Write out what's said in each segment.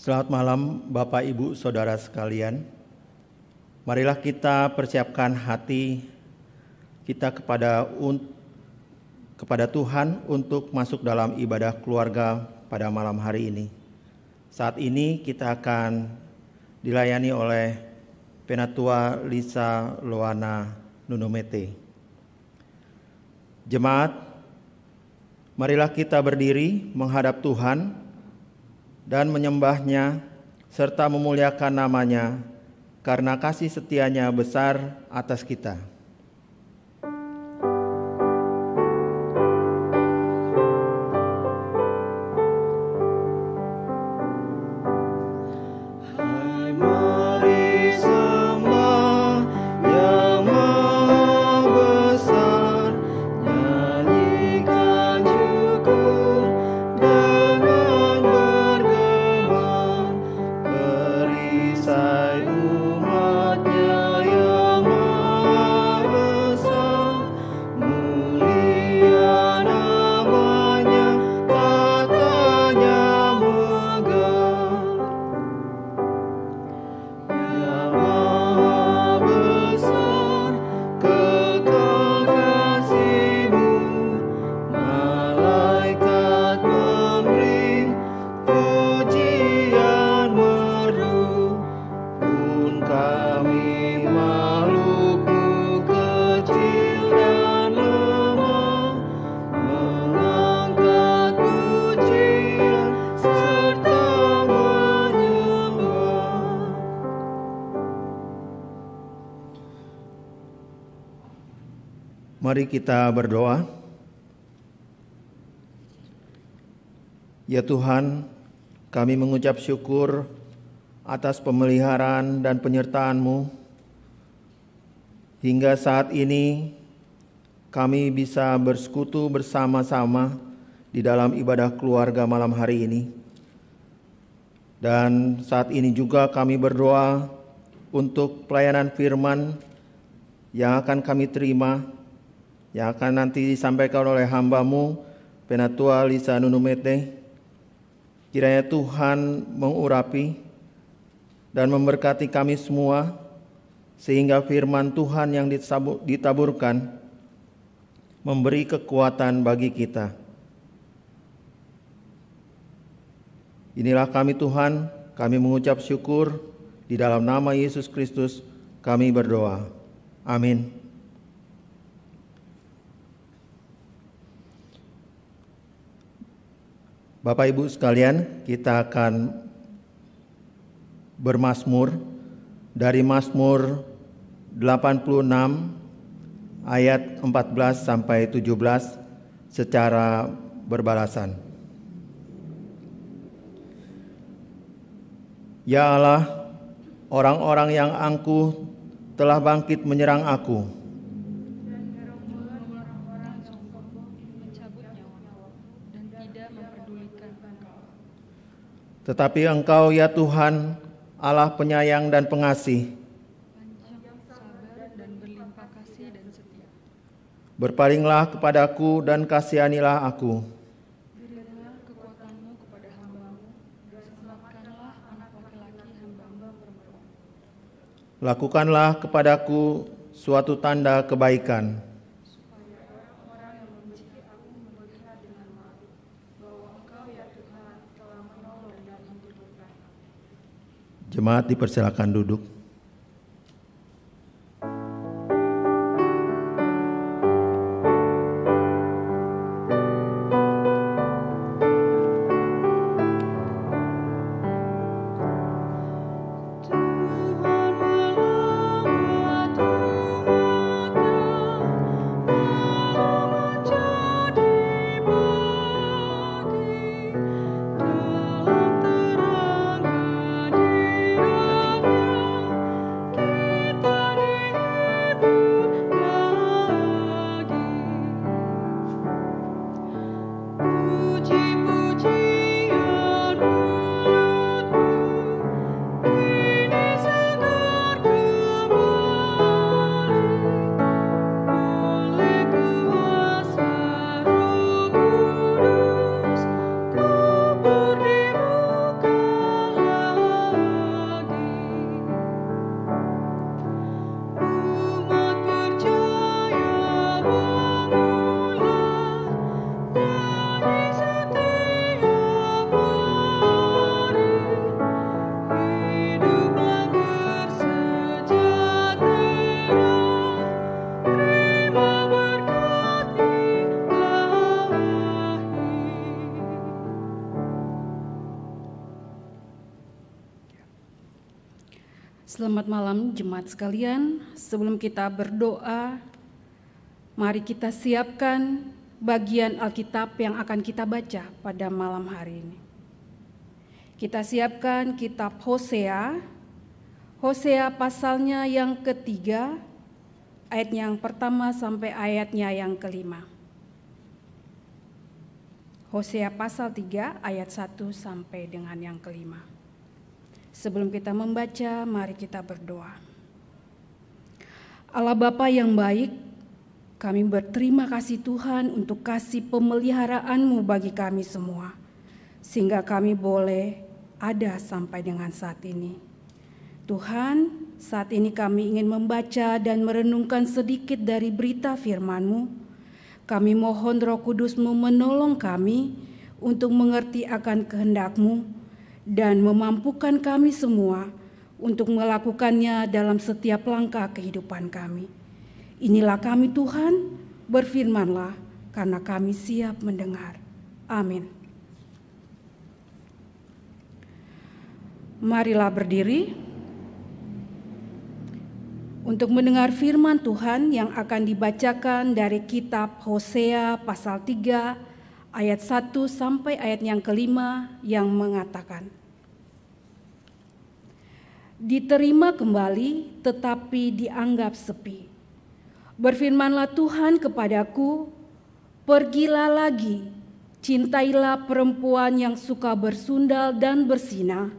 Selamat malam Bapak Ibu Saudara sekalian. Marilah kita persiapkan hati kita kepada Tuhan untuk masuk dalam ibadah keluarga pada malam hari ini. Saat ini kita akan dilayani oleh Penatua Lisa Loana Nunumete. Jemaat, marilah kita berdiri menghadap Tuhan dan menyembah-Nya serta memuliakan nama-Nya karena kasih setia-Nya besar atas kita. Mari kita berdoa. Ya Tuhan, kami mengucap syukur atas pemeliharaan dan penyertaan-Mu. Hingga saat ini kami bisa bersekutu bersama-sama di dalam ibadah keluarga malam hari ini. Dan saat ini juga kami berdoa untuk pelayanan firman yang akan kami terima, yang akan nanti disampaikan oleh hamba-Mu, Penatua Lisa Nunumete. Kiranya Tuhan mengurapi dan memberkati kami semua, sehingga firman Tuhan yang ditaburkan memberi kekuatan bagi kita. Inilah kami Tuhan, kami mengucap syukur, di dalam nama Yesus Kristus kami berdoa. Amin. Bapak Ibu sekalian, kita akan bermazmur dari Mazmur 86 ayat 14 sampai 17 secara berbalasan. Ya Allah, orang-orang yang angkuh telah bangkit menyerang aku. Tetapi Engkau ya Tuhan, Allah penyayang dan pengasih, berpalinglah kepadaku dan kasihanilah aku. Berilah kekuatan-Mu kepada hamba-Mu, selamatkanlah anak laki-laki hamba-Mu perempuan. Lakukanlah kepadaku suatu tanda kebaikan, Supaya orang-orang yang membenci aku melihat dengan malu, bahwa Engkau ya Tuhan telah menolong dan menghidupkan aku. Jemaat dipersilakan duduk. Dalam terang hadirat Selamat malam jemaat sekalian. Sebelum kita berdoa, mari kita siapkan bagian Alkitab yang akan kita baca pada malam hari ini. Kita siapkan kitab Hosea pasalnya yang ketiga, ayat yang pertama sampai ayatnya yang kelima. Hosea pasal 3 ayat 1 sampai dengan yang kelima. Sebelum kita membaca, mari kita berdoa. Allah Bapa yang baik, kami berterima kasih Tuhan untuk kasih pemeliharaan-Mu bagi kami semua, sehingga kami boleh ada sampai dengan saat ini. Tuhan, saat ini kami ingin membaca dan merenungkan sedikit dari berita firman-Mu. Kami mohon Roh Kudus-Mu menolong kami untuk mengerti akan kehendak-Mu, dan memampukan kami semua untuk melakukannya dalam setiap langkah kehidupan kami. Inilah kami Tuhan, berfirman-Lah karena kami siap mendengar. Amin. Marilah berdiri untuk mendengar firman Tuhan yang akan dibacakan dari kitab Hosea pasal 3 ayat 1 sampai ayat yang kelima yang mengatakan, diterima kembali tetapi dianggap sepi. Berfirmanlah Tuhan kepadaku, pergilah lagi, cintailah perempuan yang suka bersundal dan bersinah,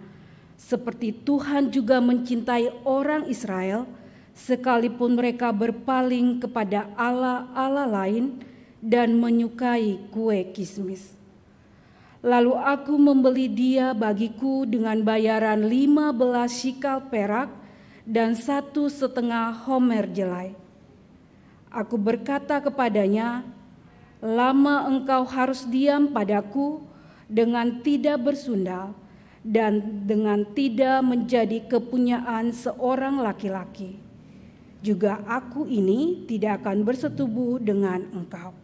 seperti Tuhan juga mencintai orang Israel, sekalipun mereka berpaling kepada Allah-Allah lain dan menyukai kue kismis. Lalu aku membeli dia bagiku dengan bayaran 15 shikal perak dan 1,5 homer jelai. Aku berkata kepadanya, lama engkau harus diam padaku dengan tidak bersundal dan dengan tidak menjadi kepunyaan seorang laki-laki. Juga aku ini tidak akan bersetubuh dengan engkau.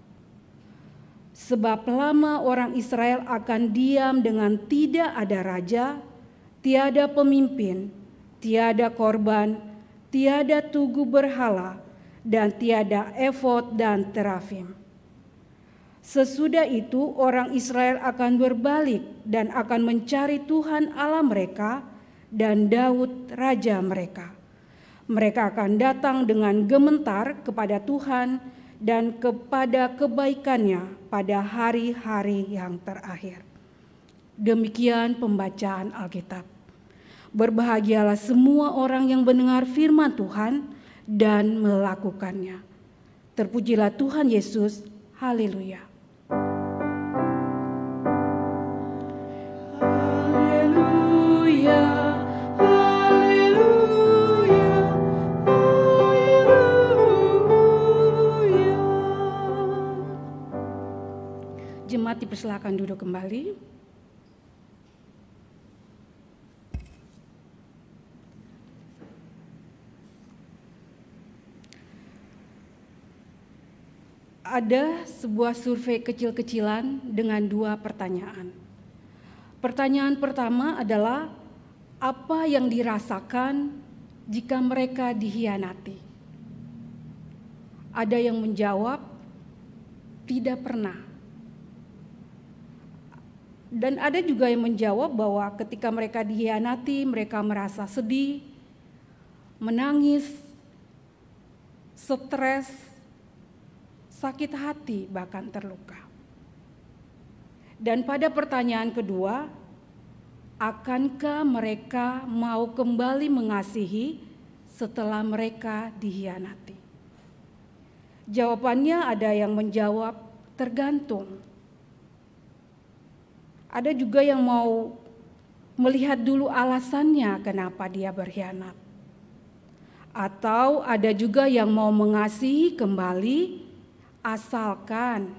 Sebab lama orang Israel akan diam dengan tidak ada raja, tiada pemimpin, tiada korban, tiada tugu berhala, dan tiada efod dan terafim. Sesudah itu orang Israel akan berbalik dan akan mencari Tuhan Allah mereka dan Daud raja mereka. Mereka akan datang dengan gemetar kepada Tuhan dan kepada kebaikannya pada hari-hari yang terakhir. Demikian pembacaan Alkitab. Berbahagialah semua orang yang mendengar firman Tuhan dan melakukannya. Terpujilah Tuhan Yesus. Haleluya. Haleluya. Jemaat dipersilakan duduk kembali. Ada sebuah survei kecil-kecilan dengan 2 pertanyaan. Pertanyaan pertama adalah, apa yang dirasakan jika mereka dikhianati? Ada yang menjawab, tidak pernah. Dan ada juga yang menjawab bahwa ketika mereka dikhianati, mereka merasa sedih, menangis, stres, sakit hati, bahkan terluka. Dan pada pertanyaan kedua, akankah mereka mau kembali mengasihi setelah mereka dikhianati? Jawabannya ada yang menjawab tergantung. Ada juga yang mau melihat dulu alasannya kenapa dia berkhianat. Atau ada juga yang mau mengasihi kembali asalkan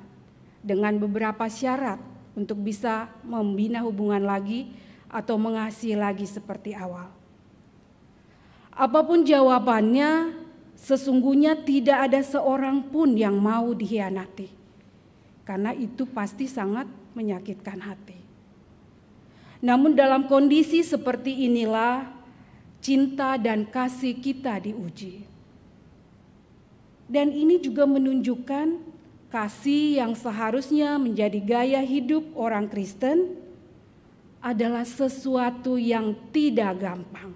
dengan beberapa syarat untuk bisa membina hubungan lagi atau mengasihi lagi seperti awal. Apapun jawabannya, sesungguhnya tidak ada seorang pun yang mau dikhianati. Karena itu pasti sangat menyakitkan hati. Namun dalam kondisi seperti inilah cinta dan kasih kita diuji. Dan ini juga menunjukkan kasih yang seharusnya menjadi gaya hidup orang Kristen adalah sesuatu yang tidak gampang.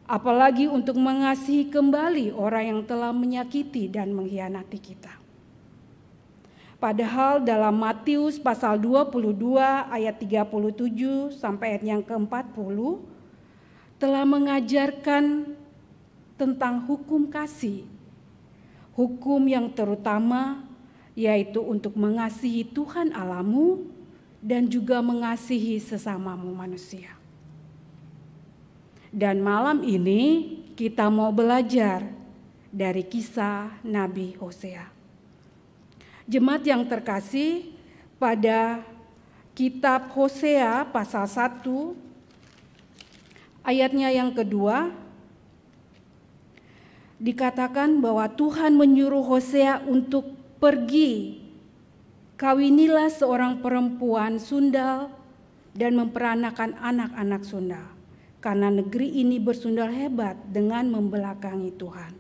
Apalagi untuk mengasihi kembali orang yang telah menyakiti dan mengkhianati kita. Padahal dalam Matius pasal 22 ayat 37 sampai ayat yang ke-40 telah mengajarkan tentang hukum kasih. Hukum yang terutama yaitu untuk mengasihi Tuhan Allahmu dan juga mengasihi sesamamu manusia. Dan malam ini kita mau belajar dari kisah Nabi Hosea. Jemaat yang terkasih, pada kitab Hosea pasal 1 ayatnya yang kedua dikatakan bahwa Tuhan menyuruh Hosea untuk pergi, kawinilah seorang perempuan sundal dan memperanakan anak-anak sundal. Karena negeri ini bersundal hebat dengan membelakangi Tuhan.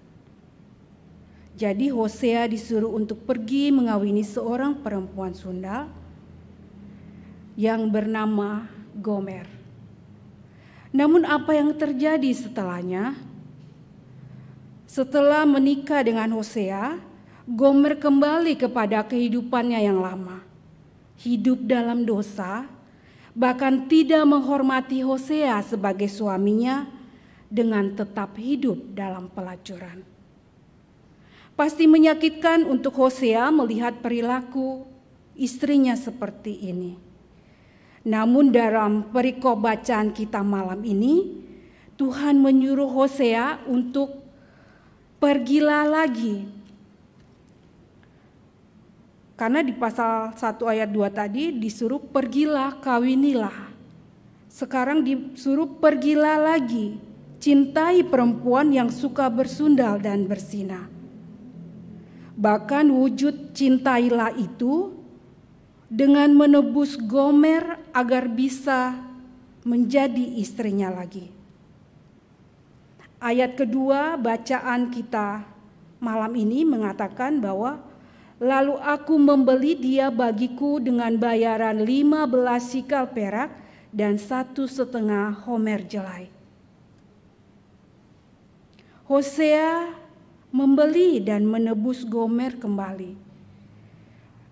Jadi Hosea disuruh untuk pergi mengawini seorang perempuan sundal yang bernama Gomer. Namun apa yang terjadi setelahnya? Setelah menikah dengan Hosea, Gomer kembali kepada kehidupannya yang lama. Hidup dalam dosa, bahkan tidak menghormati Hosea sebagai suaminya dengan tetap hidup dalam pelacuran. Pasti menyakitkan untuk Hosea melihat perilaku istrinya seperti ini. Namun dalam perikop bacaan kita malam ini, Tuhan menyuruh Hosea untuk pergilah lagi. Karena di pasal 1 ayat 2 tadi disuruh pergilah, kawinilah. Sekarang disuruh pergilah lagi, cintai perempuan yang suka bersundal dan berzina. Bahkan wujud cintailah itu dengan menebus Gomer agar bisa menjadi istrinya lagi. Ayat kedua bacaan kita malam ini mengatakan bahwa lalu aku membeli dia bagiku dengan bayaran 15 sikal perak dan 1,5 homer jelai. Hosea membeli dan menebus Gomer kembali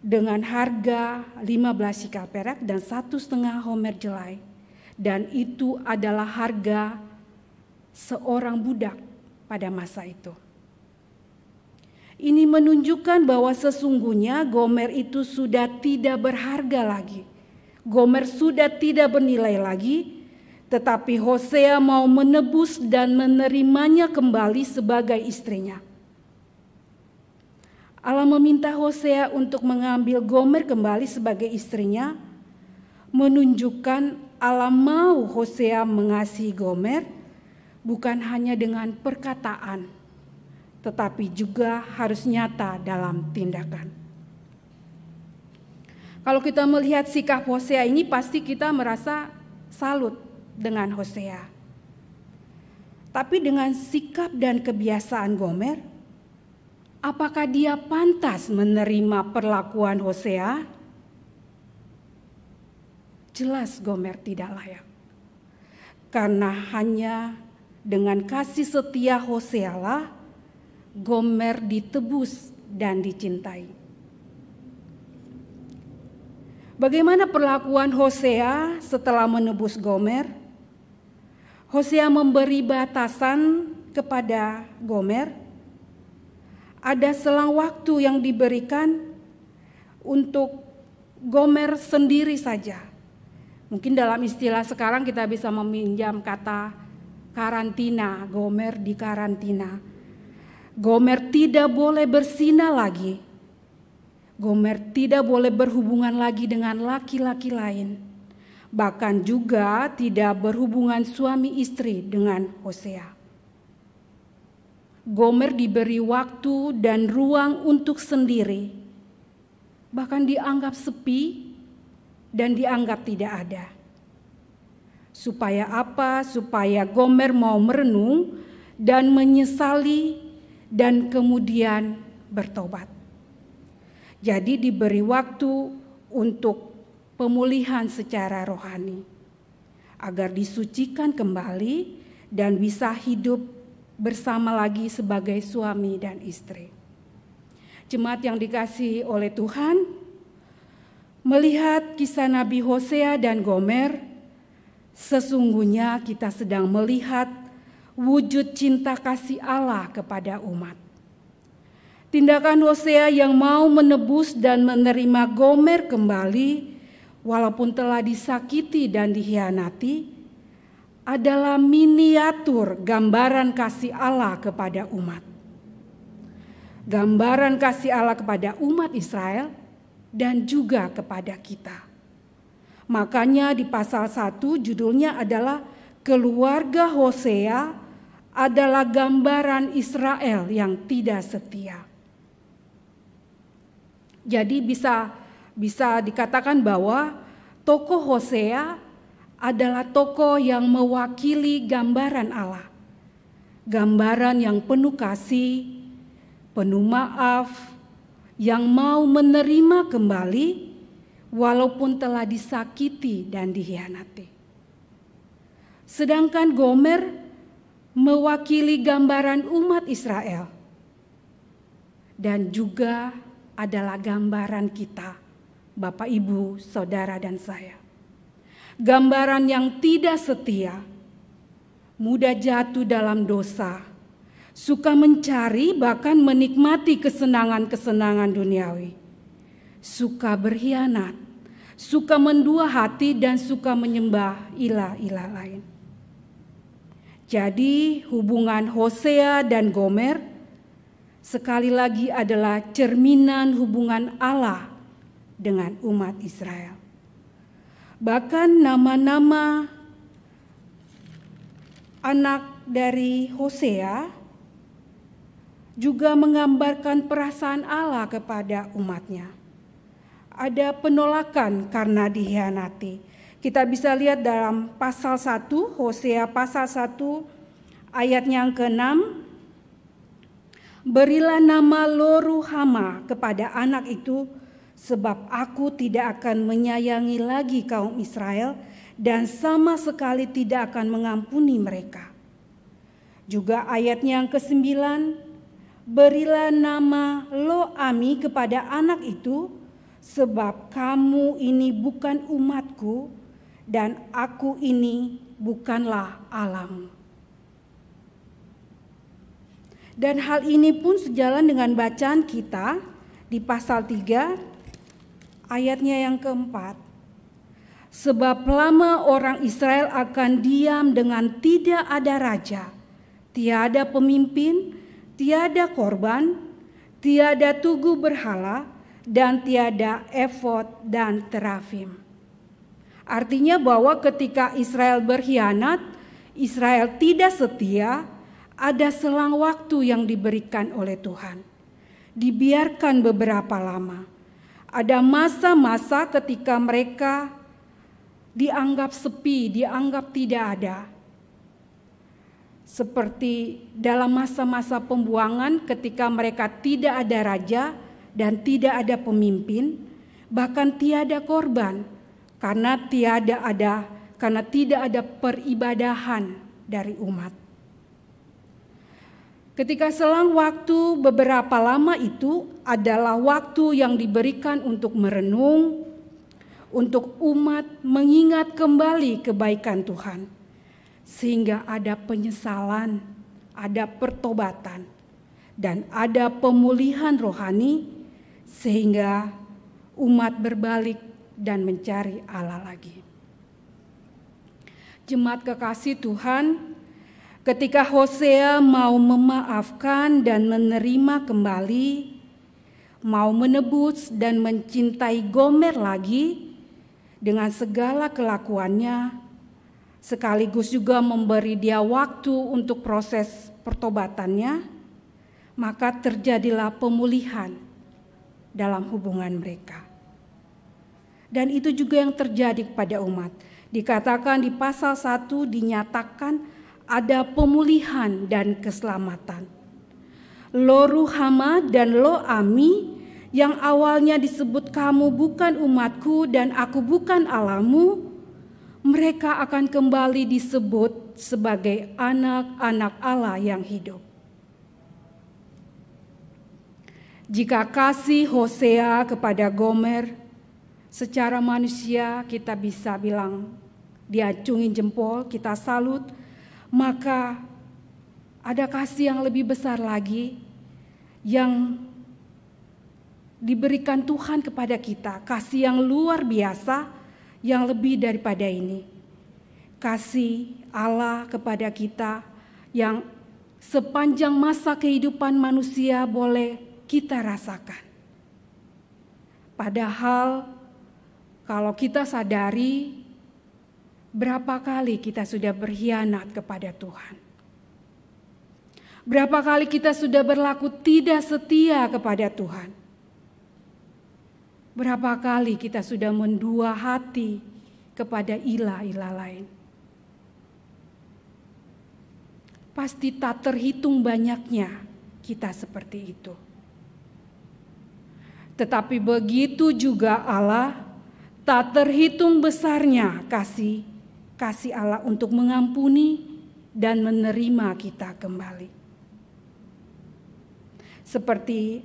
dengan harga 15 sikal perak dan 1,5 homer jelai. Dan itu adalah harga seorang budak pada masa itu. Ini menunjukkan bahwa sesungguhnya Gomer itu sudah tidak berharga lagi. Gomer sudah tidak bernilai lagi, tetapi Hosea mau menebus dan menerimanya kembali sebagai istrinya. Allah meminta Hosea untuk mengambil Gomer kembali sebagai istrinya, menunjukkan Allah mau Hosea mengasihi Gomer bukan hanya dengan perkataan, tetapi juga harus nyata dalam tindakan. Kalau kita melihat sikap Hosea ini, pasti kita merasa salut dengan Hosea. Tapi dengan sikap dan kebiasaan Gomer, apakah dia pantas menerima perlakuan Hosea? Jelas Gomer tidak layak. Karena hanya dengan kasih setia Hosea lah Gomer ditebus dan dicintai. Bagaimana perlakuan Hosea setelah menebus Gomer? Hosea memberi batasan kepada Gomer. Ada selang waktu yang diberikan untuk Gomer sendiri saja. Mungkin dalam istilah sekarang kita bisa meminjam kata karantina, Gomer di karantina. Gomer tidak boleh berzina lagi. Gomer tidak boleh berhubungan lagi dengan laki-laki lain. Bahkan juga tidak berhubungan suami istri dengan Hosea. Gomer diberi waktu dan ruang untuk sendiri. Bahkan dianggap sepi dan dianggap tidak ada. Supaya apa? Supaya Gomer mau merenung dan menyesali dan kemudian bertobat. Jadi diberi waktu untuk pemulihan secara rohani agar disucikan kembali dan bisa hidup bersama lagi sebagai suami dan istri. Jemaat yang dikasihi oleh Tuhan, melihat kisah Nabi Hosea dan Gomer, sesungguhnya kita sedang melihat wujud cinta kasih Allah kepada umat. Tindakan Hosea yang mau menebus dan menerima Gomer kembali, walaupun telah disakiti dan dikhianati, adalah miniatur gambaran kasih Allah kepada umat. Gambaran kasih Allah kepada umat Israel dan juga kepada kita. Makanya di pasal 1 judulnya adalah keluarga Hosea adalah gambaran Israel yang tidak setia. Jadi bisa dikatakan bahwa tokoh Hosea adalah tokoh yang mewakili gambaran Allah. Gambaran yang penuh kasih, penuh maaf, yang mau menerima kembali walaupun telah disakiti dan dikhianati. Sedangkan Gomer mewakili gambaran umat Israel dan juga adalah gambaran kita, Bapak, Ibu, Saudara, dan saya. Gambaran yang tidak setia, mudah jatuh dalam dosa, suka mencari bahkan menikmati kesenangan-kesenangan duniawi, suka berkhianat, suka mendua hati, dan suka menyembah ilah-ilah lain. Jadi hubungan Hosea dan Gomer sekali lagi adalah cerminan hubungan Allah dengan umat Israel. Bahkan nama-nama anak dari Hosea juga menggambarkan perasaan Allah kepada umatnya. Ada penolakan karena dikhianati. Kita bisa lihat dalam pasal 1, Hosea pasal 1 ayat yang ke-6. Berilah nama Lo-ruhama kepada anak itu, sebab aku tidak akan menyayangi lagi kaum Israel dan sama sekali tidak akan mengampuni mereka. Juga ayat yang ke-9, berilah nama Lo-ami kepada anak itu, sebab kamu ini bukan umatku dan aku ini bukanlah Allahmu. Dan hal ini pun sejalan dengan bacaan kita di pasal 3 ayatnya yang ke-4. Sebab lama orang Israel akan diam dengan tidak ada raja, tiada pemimpin, tiada korban, tiada tugu berhala, dan tiada efod dan terafim. Artinya bahwa ketika Israel berkhianat, Israel tidak setia, ada selang waktu yang diberikan oleh Tuhan. Dibiarkan beberapa lama. Ada masa-masa ketika mereka dianggap sepi, dianggap tidak ada. Seperti dalam masa-masa pembuangan ketika mereka tidak ada raja dan tidak ada pemimpin, bahkan tiada korban karena tidak ada peribadahan dari umat. Ketika selang waktu beberapa lama itu adalah waktu yang diberikan untuk merenung, untuk umat mengingat kembali kebaikan Tuhan. Sehingga ada penyesalan, ada pertobatan, dan ada pemulihan rohani sehingga umat berbalik dan mencari Allah lagi. Jemaat kekasih Tuhan, ketika Hosea mau memaafkan dan menerima kembali, mau menebus dan mencintai Gomer lagi dengan segala kelakuannya, sekaligus juga memberi dia waktu untuk proses pertobatannya, maka terjadilah pemulihan dalam hubungan mereka. Dan itu juga yang terjadi kepada umat. Dikatakan di pasal 1 dinyatakan ada pemulihan dan keselamatan. Lo Ruhama dan lo Ami yang awalnya disebut kamu bukan umatku dan aku bukan Allahmu, mereka akan kembali disebut sebagai anak-anak Allah yang hidup. Jika kasih Hosea kepada Gomer, secara manusia kita bisa bilang diacungin jempol, kita salut, maka ada kasih yang lebih besar lagi yang diberikan Tuhan kepada kita, kasih yang luar biasa yang lebih daripada ini. Kasih Allah kepada kita yang sepanjang masa kehidupan manusia boleh kita rasakan. Padahal kalau kita sadari berapa kali kita sudah berkhianat kepada Tuhan. Berapa kali kita sudah berlaku tidak setia kepada Tuhan. Berapa kali kita sudah mendua hati kepada ilah-ilah lain. Pasti tak terhitung banyaknya kita seperti itu. Tetapi begitu juga Allah, tak terhitung besarnya kasih Allah untuk mengampuni dan menerima kita kembali. Seperti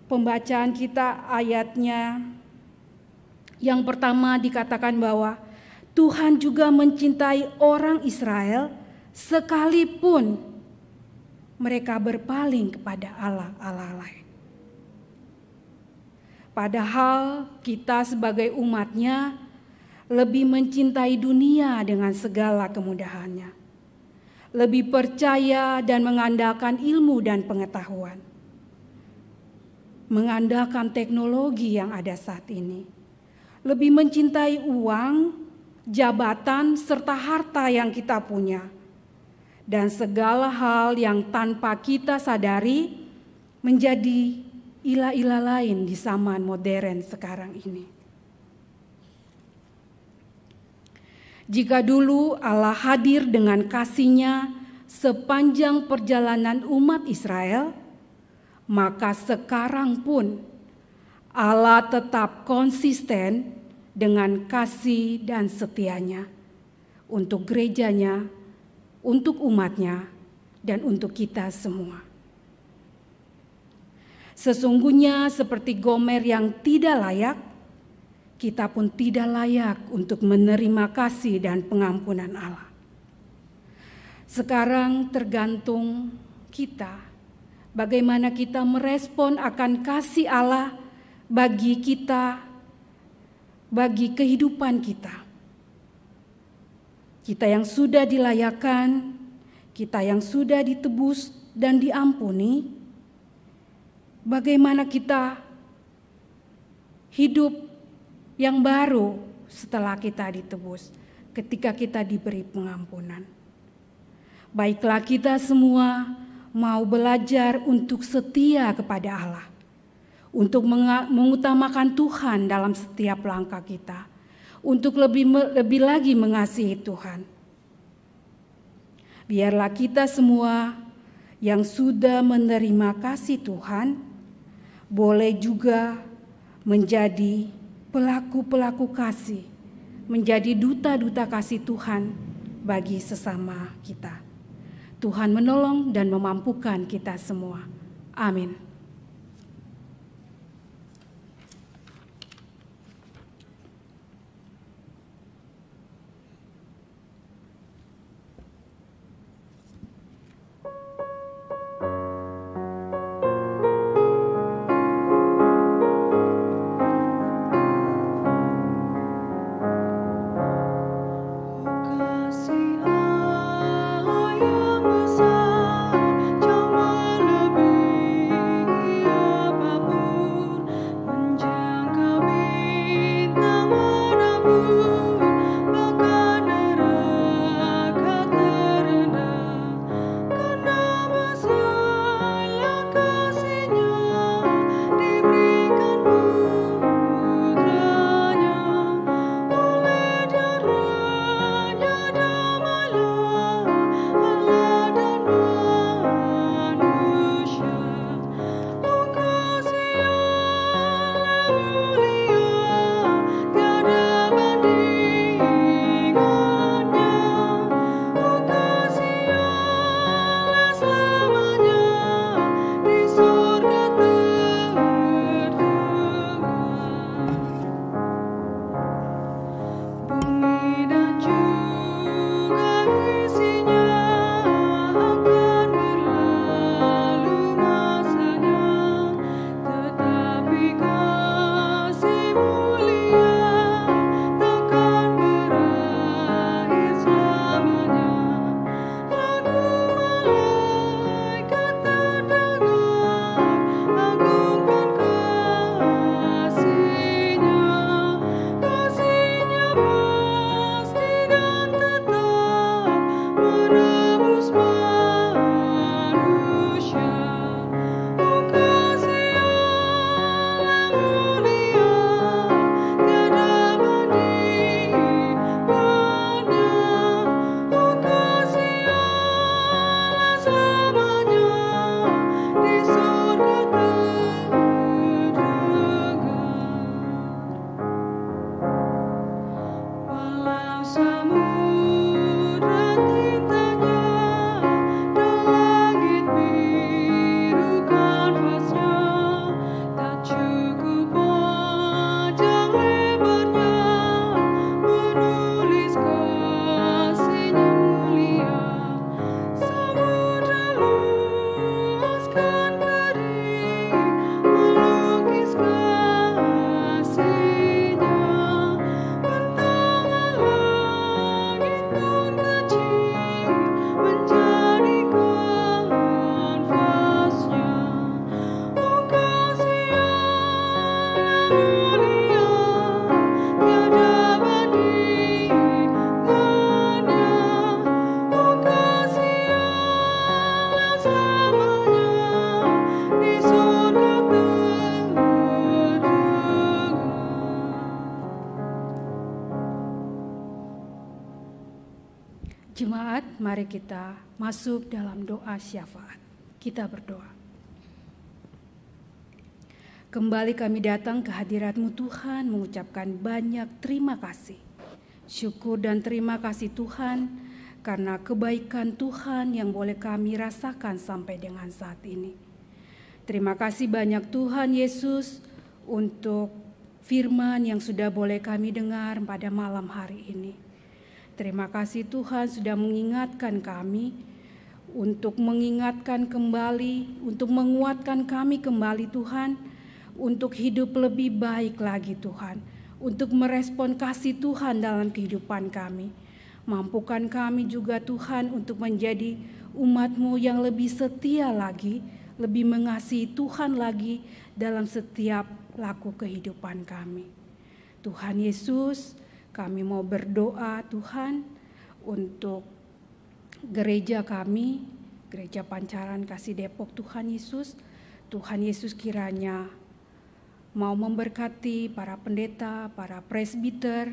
pembacaan kita ayatnya yang pertama dikatakan bahwa Tuhan juga mencintai orang Israel sekalipun mereka berpaling kepada Allah lain. Padahal kita sebagai umatnya lebih mencintai dunia dengan segala kemudahannya. Lebih percaya dan mengandalkan ilmu dan pengetahuan. Mengandalkan teknologi yang ada saat ini. Lebih mencintai uang, jabatan, serta harta yang kita punya. Dan segala hal yang tanpa kita sadari menjadi ilah-ilah lain di zaman modern sekarang ini. Jika dulu Allah hadir dengan kasih-Nya sepanjang perjalanan umat Israel, maka sekarang pun Allah tetap konsisten dengan kasih dan setia-Nya untuk gerejanya, untuk umat-Nya, dan untuk kita semua. Sesungguhnya seperti Gomer yang tidak layak, kita pun tidak layak untuk menerima kasih dan pengampunan Allah. Sekarang tergantung kita, bagaimana kita merespon akan kasih Allah bagi kita, bagi kehidupan kita. Kita yang sudah dilayakkan, kita yang sudah ditebus dan diampuni, bagaimana kita hidup yang baru setelah kita ditebus, ketika kita diberi pengampunan. Baiklah kita semua mau belajar untuk setia kepada Allah, untuk mengutamakan Tuhan dalam setiap langkah kita, untuk lebih lagi mengasihi Tuhan. Biarlah kita semua yang sudah menerima kasih Tuhan, boleh juga menjadi pelaku-pelaku kasih, menjadi duta-duta kasih Tuhan bagi sesama kita. Tuhan menolong dan memampukan kita semua. Amin. Kasih Allah yang besar, jauh melebihi mari kita masuk dalam doa syafaat. Kita berdoa. Kembali kami datang ke hadirat-Mu Tuhan, mengucapkan banyak terima kasih. Syukur dan terima kasih Tuhan, karena kebaikan Tuhan yang boleh kami rasakan sampai dengan saat ini. Terima kasih banyak Tuhan Yesus untuk firman yang sudah boleh kami dengar pada malam hari ini. Terima kasih Tuhan sudah mengingatkan kami, untuk mengingatkan kembali, untuk menguatkan kami kembali Tuhan, untuk hidup lebih baik lagi Tuhan, untuk merespon kasih Tuhan dalam kehidupan kami. Mampukan kami juga Tuhan untuk menjadi umat-Mu yang lebih setia lagi, lebih mengasihi Tuhan lagi dalam setiap laku kehidupan kami. Tuhan Yesus, kami mau berdoa Tuhan untuk gereja kami, Gereja Pancaran Kasih Depok Tuhan Yesus. Tuhan Yesus kiranya mau memberkati para pendeta, para presbiter,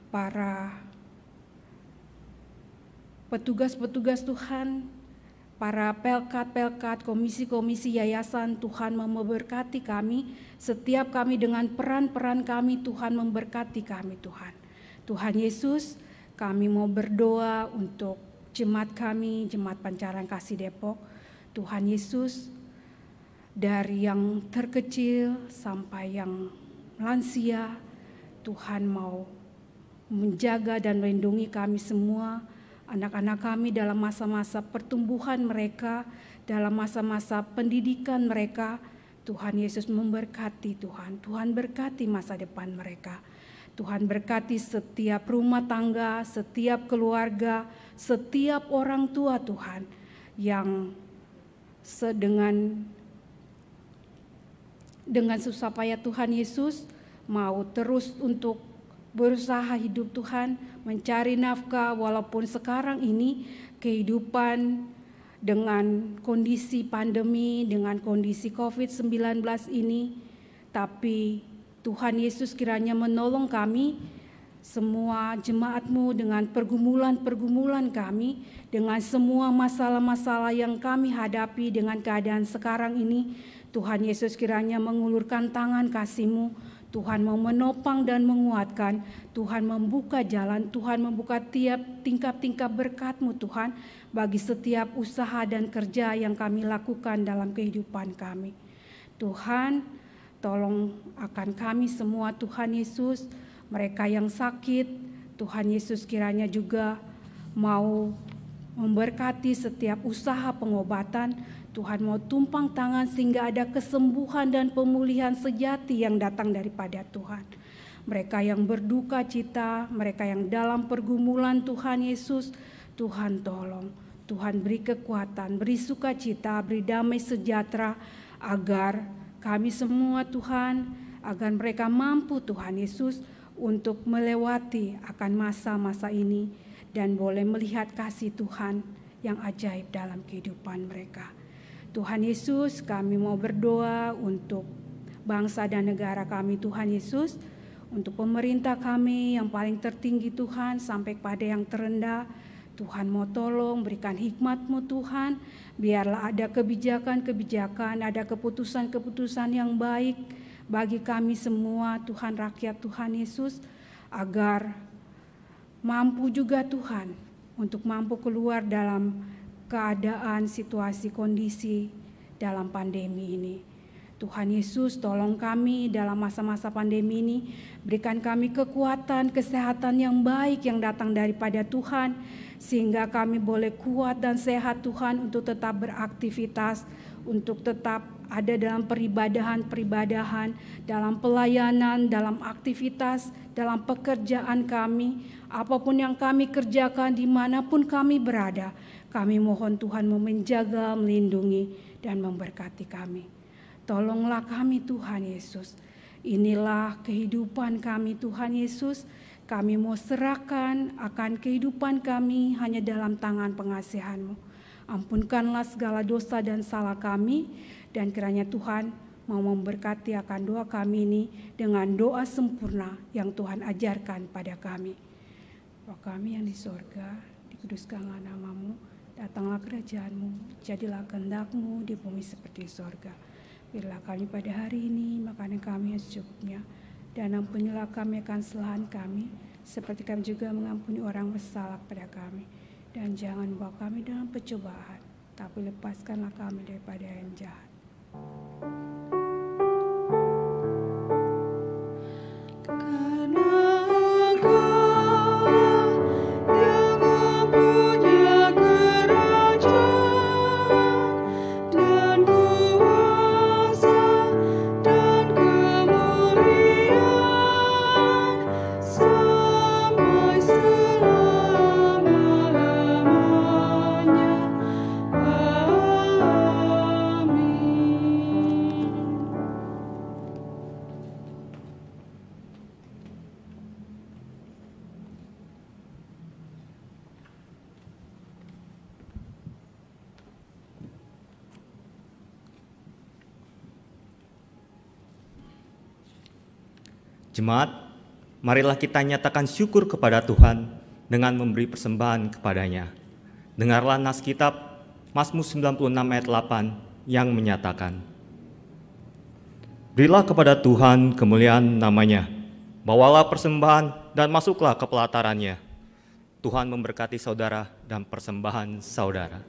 para petugas-petugas Tuhan, para pelkat-pelkat, komisi-komisi yayasan. Tuhan memberkati kami, setiap kami dengan peran-peran kami, Tuhan memberkati kami Tuhan. Tuhan Yesus, kami mau berdoa untuk jemaat kami, Jemaat Pancaran Kasih Depok. Tuhan Yesus, dari yang terkecil sampai yang lansia, Tuhan mau menjaga dan melindungi kami semua, anak-anak kami dalam masa-masa pertumbuhan mereka, dalam masa-masa pendidikan mereka. Tuhan Yesus memberkati Tuhan. Tuhan berkati masa depan mereka. Tuhan berkati setiap rumah tangga, setiap keluarga, setiap orang tua Tuhan yang dengan susah payah Tuhan Yesus mau terus untuk berusaha hidup Tuhan, mencari nafkah walaupun sekarang ini kehidupan dengan kondisi pandemi, dengan kondisi COVID-19 ini. Tapi Tuhan Yesus kiranya menolong kami, semua jemaat-Mu dengan pergumulan-pergumulan kami, dengan semua masalah-masalah yang kami hadapi dengan keadaan sekarang ini. Tuhan Yesus kiranya mengulurkan tangan kasih-Mu, Tuhan mau menopang dan menguatkan, Tuhan membuka jalan, Tuhan membuka tiap tingkap-tingkap berkat-Mu Tuhan, bagi setiap usaha dan kerja yang kami lakukan dalam kehidupan kami. Tuhan, tolong akan kami semua Tuhan Yesus, mereka yang sakit, Tuhan Yesus kiranya juga mau memberkati setiap usaha pengobatan. Tuhan mau tumpang tangan sehingga ada kesembuhan dan pemulihan sejati yang datang daripada Tuhan. Mereka yang berduka cita, mereka yang dalam pergumulan Tuhan Yesus, Tuhan tolong. Tuhan beri kekuatan, beri sukacita, beri damai sejahtera agar kami semua Tuhan, agar mereka mampu Tuhan Yesus untuk melewati akan masa-masa ini dan boleh melihat kasih Tuhan yang ajaib dalam kehidupan mereka. Tuhan Yesus, kami mau berdoa untuk bangsa dan negara kami Tuhan Yesus, untuk pemerintah kami yang paling tertinggi Tuhan sampai pada yang terendah. Tuhan mau tolong berikan hikmat-Mu Tuhan, biarlah ada kebijakan-kebijakan, ada keputusan-keputusan yang baik bagi kami semua Tuhan, rakyat Tuhan Yesus, agar mampu juga Tuhan untuk mampu keluar dalam keadaan, situasi, kondisi dalam pandemi ini. Tuhan Yesus, tolong kami dalam masa-masa pandemi ini, berikan kami kekuatan, kesehatan yang baik yang datang daripada Tuhan, sehingga kami boleh kuat dan sehat Tuhan untuk tetap beraktivitas, untuk tetap ada dalam peribadahan, dalam pelayanan, dalam aktivitas, dalam pekerjaan kami, apapun yang kami kerjakan, dimanapun kami berada. Kami mohon Tuhan menjaga, melindungi, dan memberkati kami. Tolonglah kami Tuhan Yesus. Inilah kehidupan kami Tuhan Yesus. Kami mau serahkan akan kehidupan kami hanya dalam tangan pengasihan-Mu. Ampunkanlah segala dosa dan salah kami. Dan kiranya Tuhan mau memberkati akan doa kami ini dengan doa sempurna yang Tuhan ajarkan pada kami. Bapa kami yang di sorga, dikuduskanlah nama-Mu, datanglah kerajaan-Mu, jadilah kehendak-Mu di bumi seperti di sorga. Berilah kami pada hari ini makanan kami yang secukupnya, dan ampunilah kami akan kesalahan kami, seperti kami juga mengampuni orang bersalah kepada kami. Dan jangan bawa kami dalam pencobaan, tapi lepaskanlah kami daripada yang jahat. Jemaat, marilah kita nyatakan syukur kepada Tuhan dengan memberi persembahan kepadanya. Dengarlah nas kitab Mazmur 96 ayat 8 yang menyatakan, berilah kepada Tuhan kemuliaan namanya, bawalah persembahan dan masuklah ke pelatarannya. Tuhan memberkati saudara dan persembahan saudara.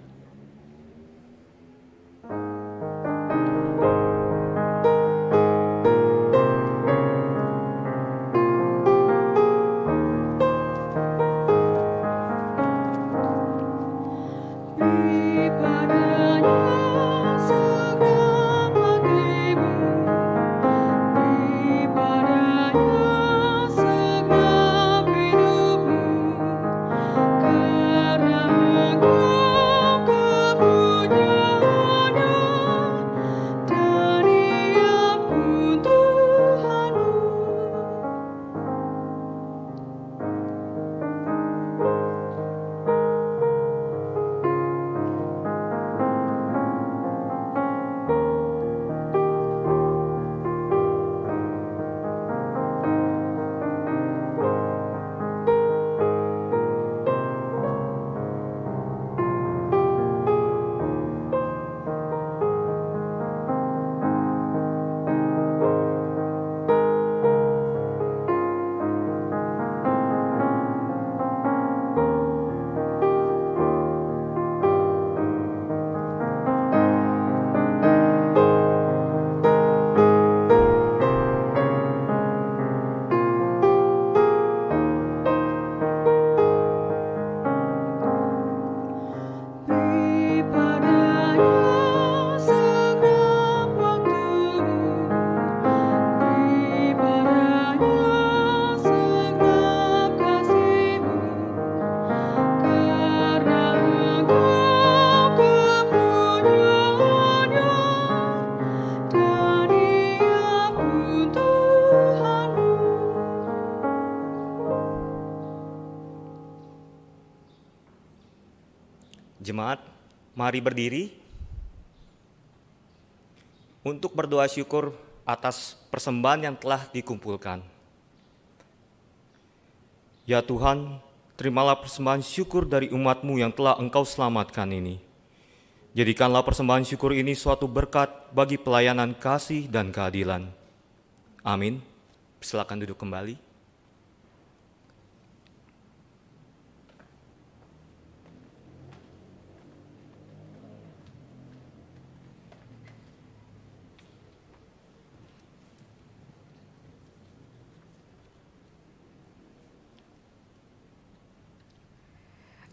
Jemaat, mari berdiri untuk berdoa syukur atas persembahan yang telah dikumpulkan. Ya Tuhan, terimalah persembahan syukur dari umat-Mu yang telah Engkau selamatkan ini. Jadikanlah persembahan syukur ini suatu berkat bagi pelayanan kasih dan keadilan. Amin. Silakan duduk kembali.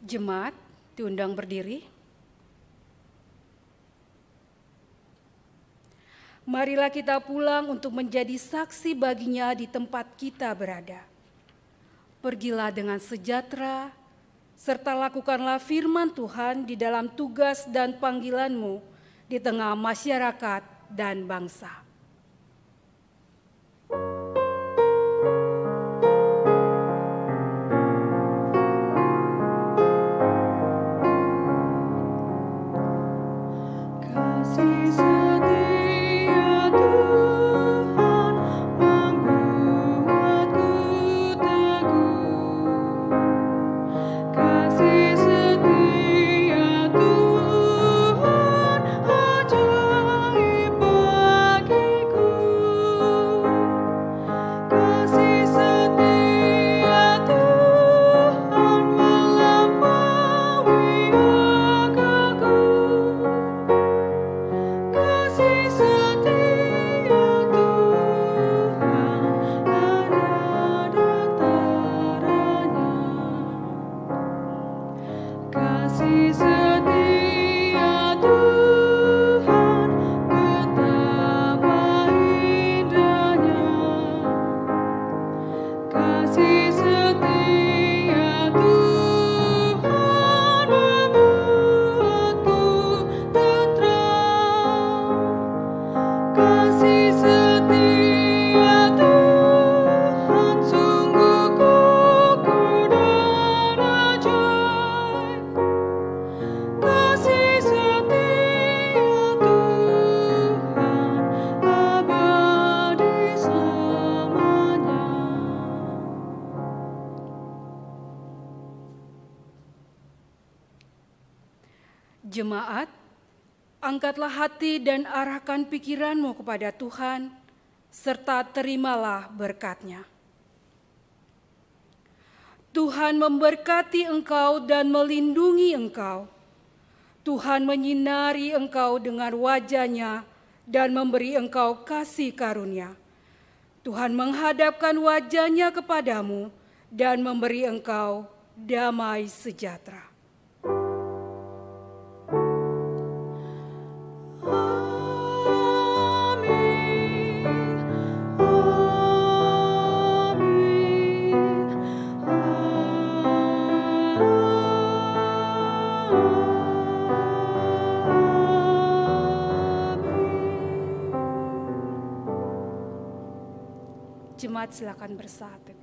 Jemaat diundang berdiri. Marilah kita pulang untuk menjadi saksi baginya di tempat kita berada. Pergilah dengan sejahtera, serta lakukanlah firman Tuhan di dalam tugas dan panggilan-Mu di tengah masyarakat dan bangsa. Kasih Jemaat, angkatlah hati dan arahkan pikiranmu kepada Tuhan, serta terimalah berkat-Nya. Tuhan memberkati engkau dan melindungi engkau. Tuhan menyinari engkau dengan wajah-Nya dan memberi engkau kasih karunia. Tuhan menghadapkan wajah-Nya kepadamu dan memberi engkau damai sejahtera. Jemaat silakan bersatu.